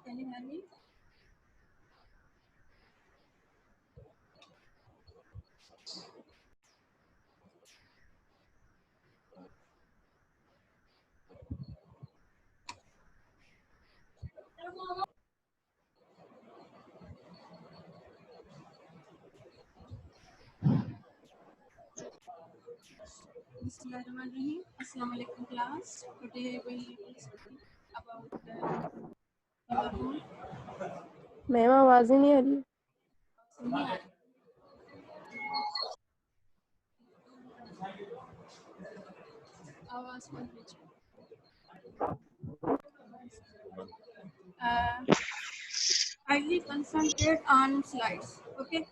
Can you hear me? Bismillahirrahmanirrahim. Assalamu alaikum class. Today we will speak about Liverpool. Ma'am आवाज ही नहीं आ रही। आवाज कौन भेजे? Kindly concentrate on slides. Okay.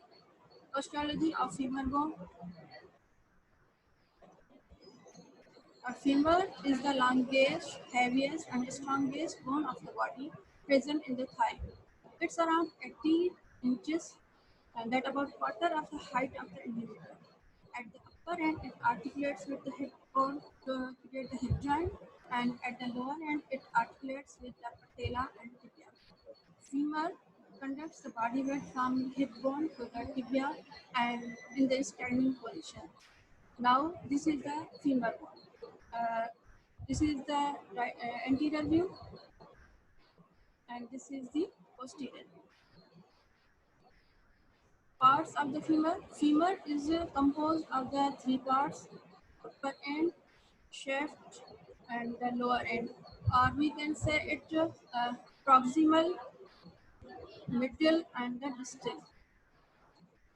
Osteology of femur bone. A femur is the longest, heaviest, and strongest bone of the body present in the thigh. It's around 80 inches and that about quarter of the height of the individual. At the upper end, it articulates with the hip bone to create the hip joint, and at the lower end, it articulates with the patella and tibia. Femur conducts the body weight from hip bone to the tibia and in the standing position. Now, this is the femur bone. This is the anterior view, and this is the posterior view. Parts of the femur. Femur is composed of the three parts: upper end, shaft, and the lower end. Or we can say it proximal, middle, and the distal.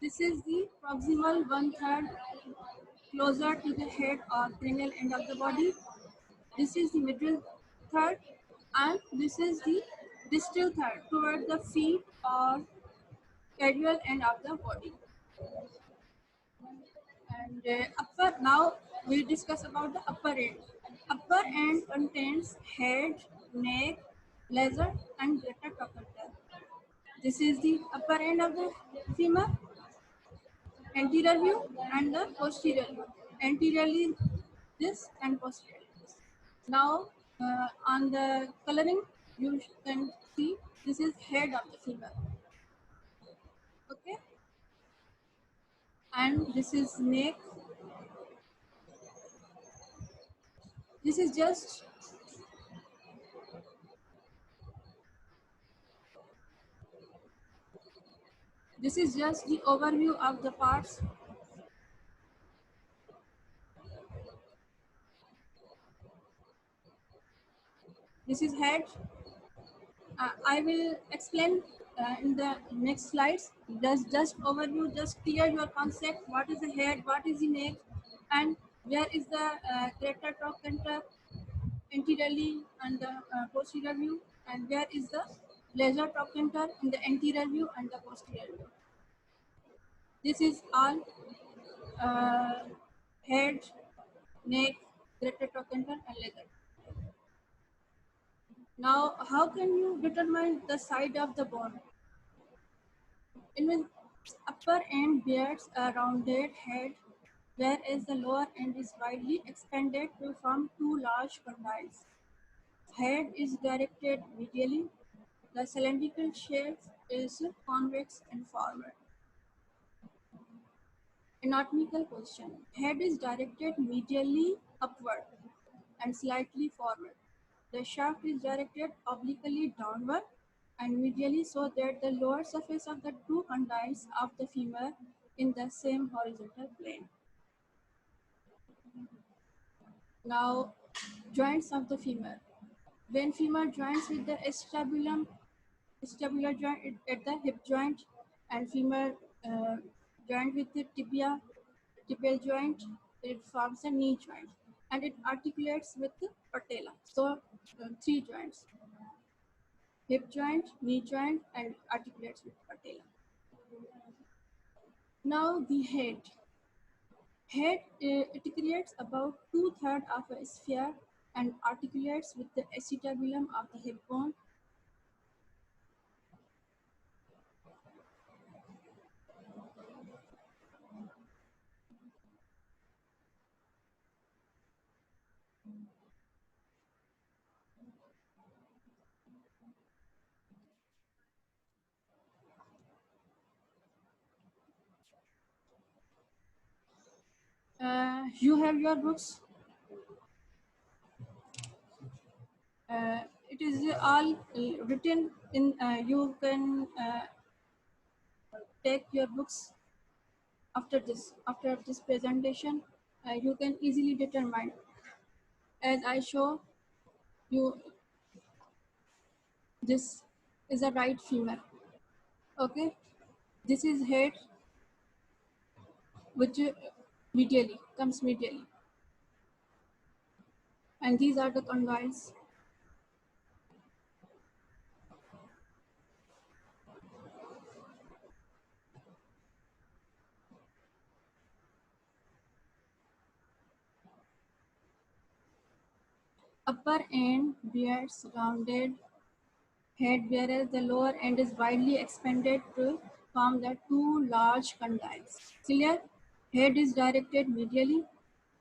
This is the proximal one-third closer to the head or cranial end of the body. This is the middle third, and this is the distal third toward the feet or caudal end of the body. And upper, now we discuss about the upper end. Upper end contains head, neck, lesser, and greater trochanter. This is the upper end of the femur, anterior view, and the posterior view. Anteriorly this and posteriorly this. Now on the coloring, you can see this is head of the femur. Okay, and this is neck. This is just the overview of the parts. This is head. I will explain in the next slides. Just overview, just clear your concept. What is the head? What is the neck? And where is the greater trochanter anteriorly and the posterior view? And where is the lesser trochanter in the anterior view and the posterior view? This is all head, neck, greater trochanter, and lesser. Now, how can you determine the side of the bone? In the upper end bears a rounded head, whereas the lower end is widely expanded to form two large condyles. Head is directed medially. The cylindrical shape is convex and forward. Anatomical position. Head is directed medially upward and slightly forward. The shaft is directed obliquely downward and medially so that the lower surface of the two condyles of the femur in the same horizontal plane. Now, joints of the femur. When femur joins with the acetabular joint at the hip joint, and femur joint with the tibial joint, it forms a knee joint, and it articulates with the patella. So, three joints: hip joint, knee joint, and articulates with patella. Now the head. Head it creates about 2/3 of a sphere and articulates with the acetabulum of the hip bone. You have your books. It is all written in. You can take your books after this. After this presentation, you can easily determine. As I show you, this is a right femur. Okay, this is head, which medially comes medially, and these are the condyles. Upper end bears rounded head, whereas the lower end is widely expanded to form the two large condyles. Clear? Head is directed medially.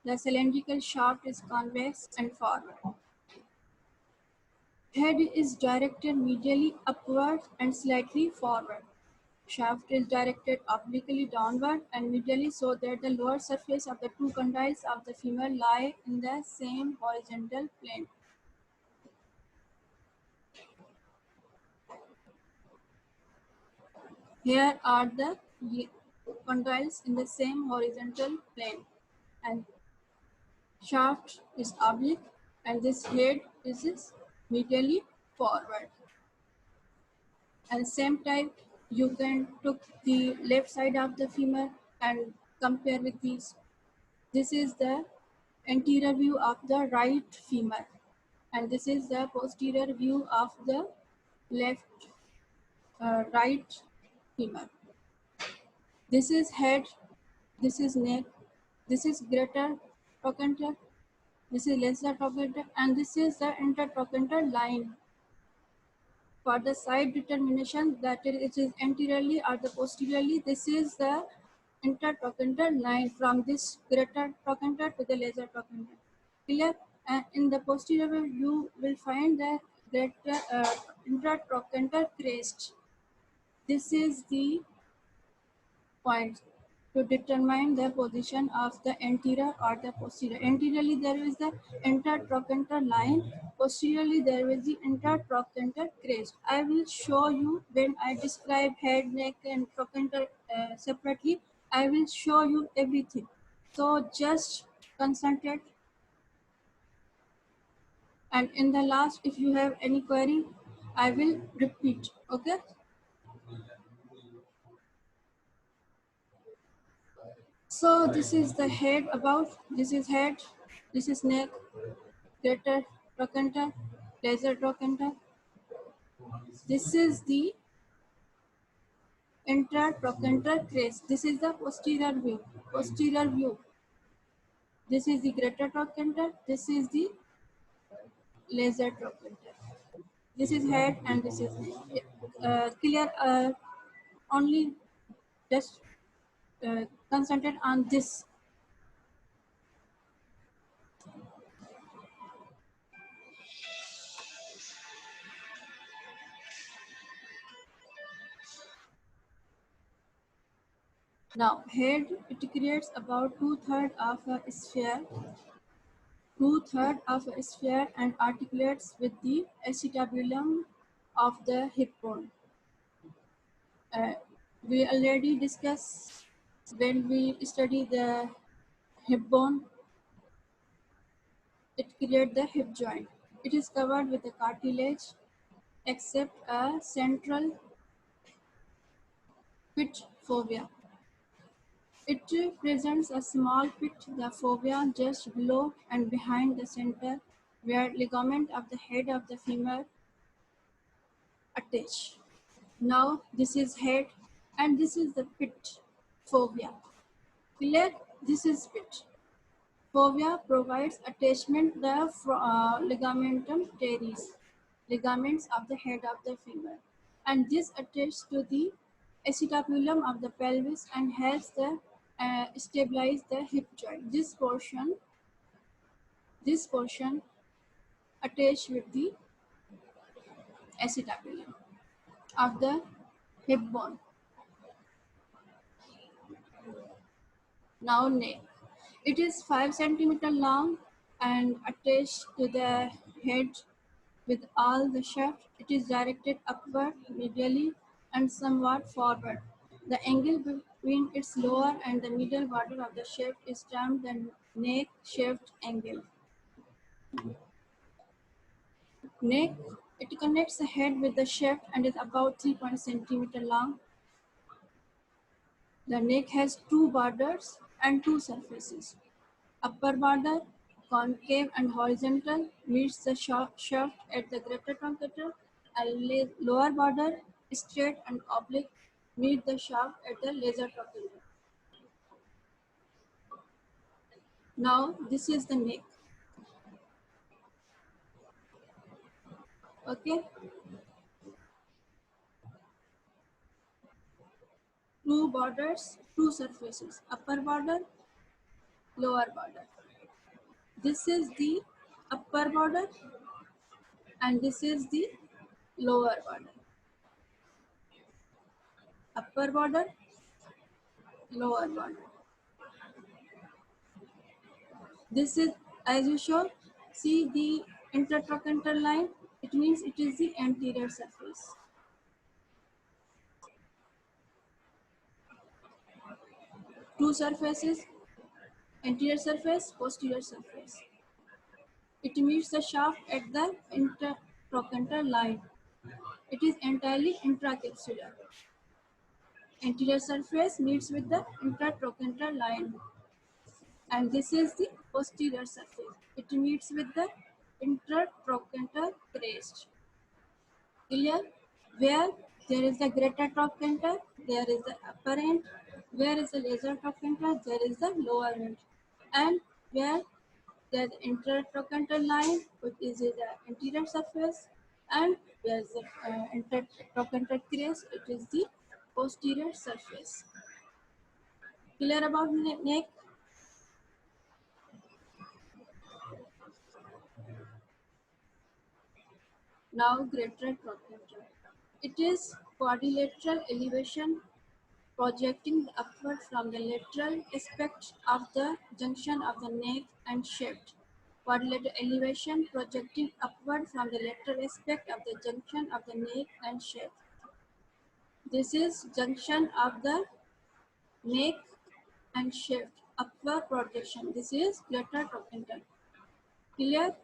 The cylindrical shaft is convex and forward. Head is directed medially upward and slightly forward. Shaft is directed obliquely downward and medially so that the lower surface of the two condyles of the femur lie in the same horizontal plane. Here are the condyles in the same horizontal plane, and shaft is oblique and this head is medially forward. And same type, you can took the left side of the femur and compare with these. This is the anterior view of the right femur, and this is the posterior view of the left right femur. This is head, this is neck, this is greater trochanter, this is lesser trochanter, and this is the intertrochanter line. For the side determination that it is anteriorly or the posteriorly, this is the intertrochanter line from this greater trochanter to the lesser trochanter. Clear? And in the posterior view, you will find the greater intertrochanter crest. This is the point to determine the position of the anterior or the posterior. Anteriorly there is the intertrochanter line, posteriorly there is the intertrochanter crest. I will show you when I describe head, neck and trochanter separately. I will show you everything. So just concentrate, and in the last if you have any query, I will repeat. Okay. So this is the head about, this is head, this is neck, greater trochanter, lesser trochanter. This is the intertrochanter crest. This is the posterior view. Posterior view. This is the greater trochanter. This is the lesser trochanter. This is head and this is neck. Clear? Only just concentrate on this. Now, head, it creates about two-thirds of a sphere, of a sphere and articulates with the acetabulum of the hip bone. We already discussed when we study the hip bone, it creates the hip joint. It is covered with the cartilage except a central pit fovea. It presents a small pit, the fovea, just below and behind the center, where ligament of the head of the femur attach. Now this is head and this is the pit fovea. Clear? This is pit. Fovea provides attachment the ligamentum teres, ligaments of the head of the femur, and this attaches to the acetabulum of the pelvis and helps the stabilize the hip joint. This portion attached with the acetabulum of the hip bone. Now neck. It is 5 centimeter long and attached to the head with all the shaft. It is directed upward, medially, and somewhat forward. The angle between its lower and the middle border of the shaft is termed the neck shaft angle. Neck, it connects the head with the shaft and is about 3 centimeter long. The neck has two borders and two surfaces. Upper border, concave and horizontal, meets the shaft at the greater truncator, and lower border, straight and oblique, meet the shaft at the lesser truncator. Now, this is the neck. Okay, two borders, two surfaces, upper border, lower border. This is the upper border and this is the lower border. Upper border, lower border. This is, as you show, see the intertrochanter line, it means it is the anterior surface. Two surfaces, anterior surface, posterior surface. It meets the shaft at the intertrochanter line. It is entirely intracapsular. Anterior surface meets with the intertrochanter line. And this is the posterior surface. It meets with the intertrochanter crest. Clear? Where there is the greater trochanter, there is the upper end. Where is the lesser trochanter, there is the lower end. And where there is the intertrochanter line, which is the anterior surface, and where is the intertrochanter crest, it is the posterior surface. Clear about neck? Now greater trochanter. It is quadrilateral elevation projecting upward from the lateral aspect of the junction of the neck and shaft. Quadrilateral elevation projecting upward from the lateral aspect of the junction of the neck and shaft. This is junction of the neck and shaft. Upward projection. This is greater trochanter. Clear?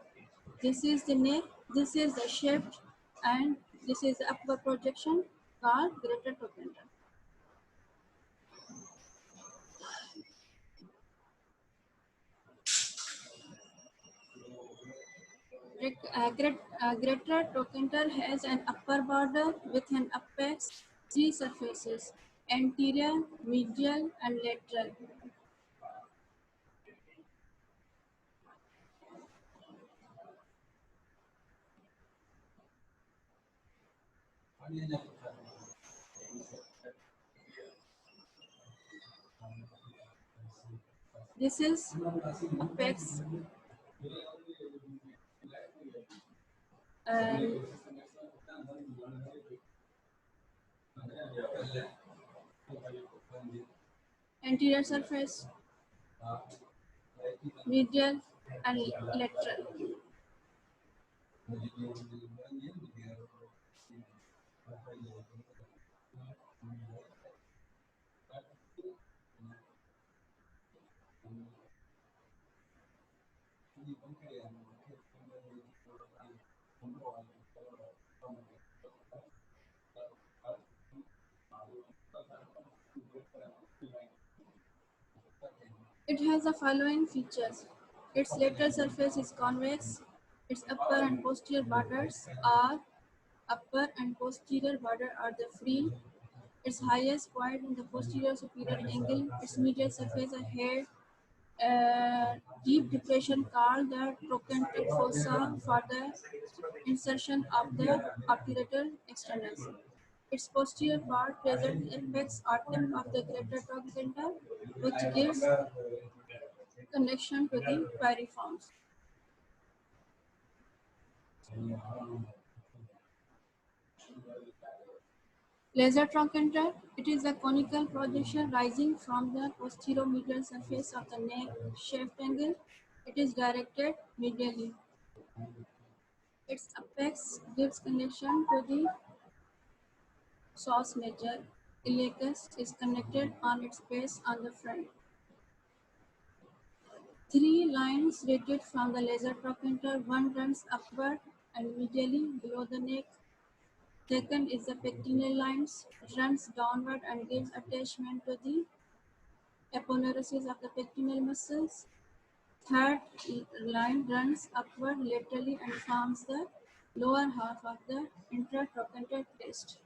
This is the neck, this is the shaft, and this is the upper projection called greater trochanter. Greater trochanter has an upper border with an apex, three surfaces, anterior, medial, and lateral. This is apex and anterior surface, medial, and lateral. It has the following features. Its lateral surface is convex. Its upper and posterior borders are the free. Its highest point in the posterior superior angle. Its medial surface has a deep depression called the trochanteric fossa for the insertion of the obturator externus. Its posterior part presents the apex or tip of the greater trochanter, which gives connection to the piriforms. Laser trochanter, it is a conical projection rising from the posterior medial surface of the neck shaft angle. It is directed medially. Its apex gives connection to the psoas major. Iliacus is connected on its base on the front. 3 lines radiate from the laser trochanter. One runs upward and medially below the neck. Second is the pectineal lines. It runs downward and gives attachment to the aponeurosis of the pectineal muscles. Third line runs upward laterally and forms the lower half of the intratrochanter crest.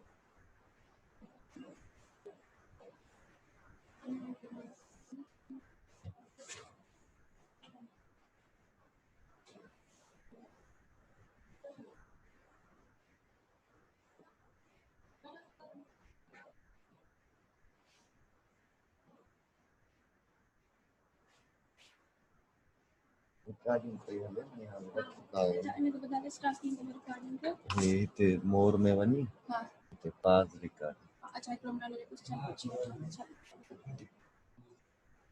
Recording कई हले ने हम बताओ इन्हें तो बता दे starting में recording का ये ते मोर में वनी हाँ ते पास रिकॉर्ड अच्छा एक मिनट में क्वेश्चन पूछी अच्छा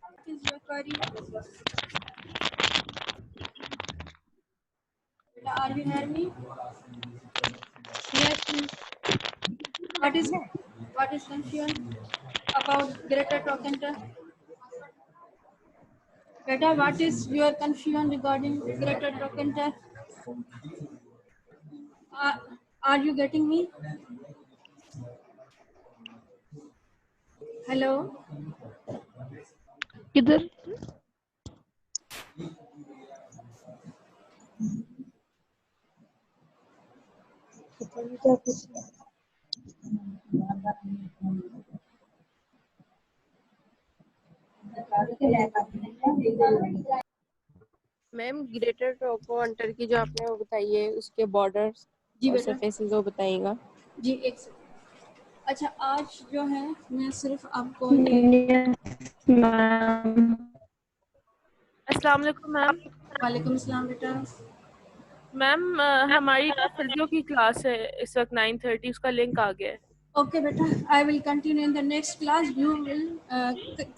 what is your query are you hearing me Yes, miss. what is confusion about greater trochanter beta what is your confusion regarding greater trochanter uh, are you getting me hello किधर? पता नहीं क्या कुछ ma'am greater ट्रोकोंटर की जो आपने वो बताई है उसके बॉर्डर्स जी और बेटा सरफेसेस वो बताइएगा। जी एक सेकंड अच्छा आज जो है मैं सिर्फ आपको ये अस्सलाम वालेकुम मैम। वालेकुम अस्सलाम बेटा मैम हमारी ना फिजियो की क्लास है इस वक्त 9:30 उसका लिंक आ गया है। okay beta I will continue in the next class you will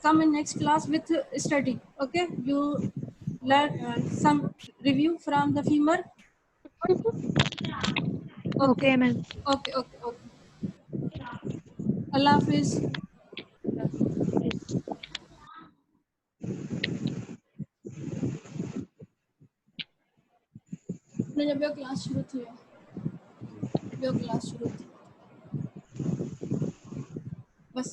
come in next class with study okay you learn some review from the femur okay ma'am. okay okay okay Allah Hafiz जब ये class शुरू थी बस